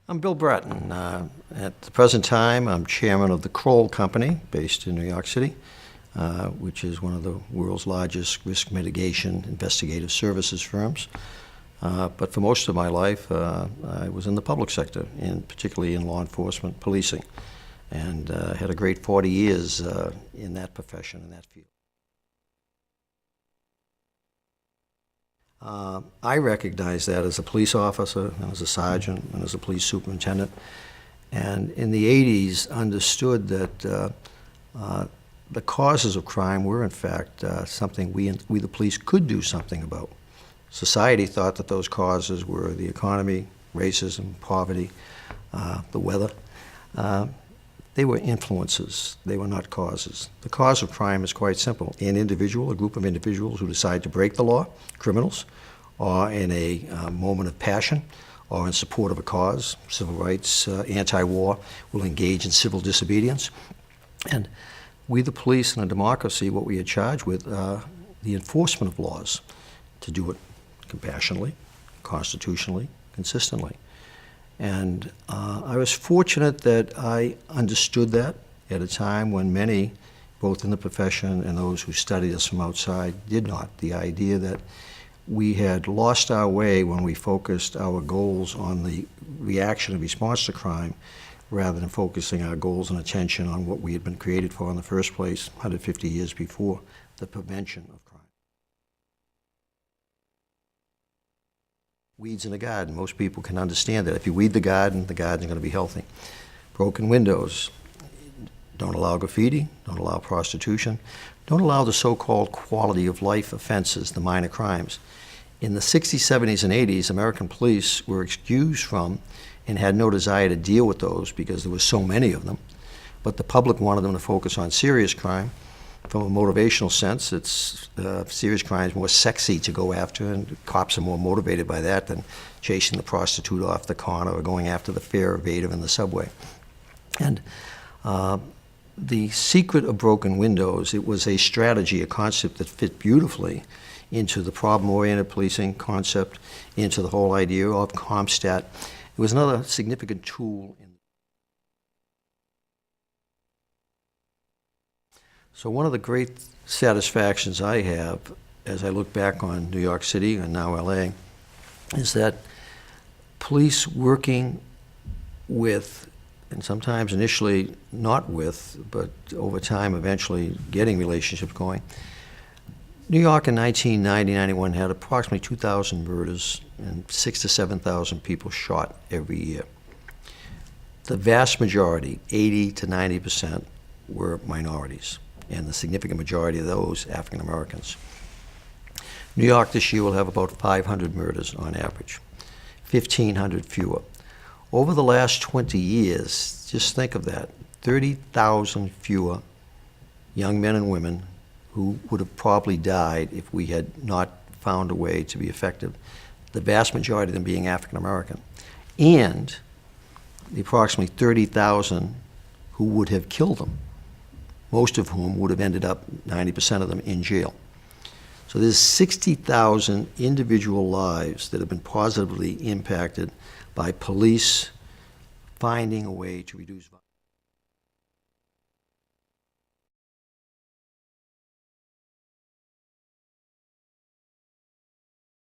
I'm Bill Bratton. At the present time, I'm chairman of the Kroll Company, based in New York City, which is one of the world's largest risk mitigation investigative services firms. But for most of my life, I was in the public sector, particularly in law enforcement, policing, and had a great 40 years in that profession, in that field. I recognized that as a police officer, and as a sergeant, and as a police superintendent, and in the 80s understood that the causes of crime were in fact something we the police could do something about. Society thought that those causes were the economy, racism, poverty, the weather. They were influences. They were not causes. The cause of crime is quite simple. An individual, a group of individuals who decide to break the law, criminals, or in a moment of passion, or in support of a cause, civil rights, anti-war, will engage in civil disobedience. And we, the police, in a democracy, what we are charged with, the enforcement of laws, to do it compassionately, constitutionally, consistently. And I was fortunate that I understood that at a time when many, both in the profession and those who studied us from outside, did not. The idea that we had lost our way when we focused our goals on the reaction and response to crime rather than focusing our goals and attention on what we had been created for in the first place 150 years before, the prevention of crime. Weeds in the garden. Most people can understand that. If you weed the garden's going to be healthy. Broken windows. Don't allow graffiti. Don't allow prostitution. Don't allow the so-called quality of life offenses, the minor crimes. In the 60s, 70s, and 80s, American police were excused from and had no desire to deal with those because there were so many of them. But the public wanted them to focus on serious crime. From a motivational sense, it's serious crime is more sexy to go after, and cops are more motivated by that than chasing the prostitute off the corner or going after the fare evader in the subway. And the secret of broken windows, it was a strategy, a concept that fit beautifully into the problem-oriented policing concept, into the whole idea of CompStat. It was another significant tool. So one of the great satisfactions I have as I look back on New York City and now LA is that police working with, and sometimes initially not with, but over time eventually getting relationships going. New York in 1990-91 had approximately 2,000 murders and 6,000 to 7,000 people shot every year. The vast majority, 80 to 90%, were minorities, and the significant majority of those African Americans. New York this year will have about 500 murders on average, 1,500 fewer. Over the last 20 years, just think of that, 30,000 fewer young men and women who would have probably died if we had not found a way to be effective, the vast majority of them being African American, and the approximately 30,000 who would have killed them, most of whom would have ended up, 90% of them, in jail. So there's 60,000 individual lives that have been positively impacted by police finding a way to reduce violence.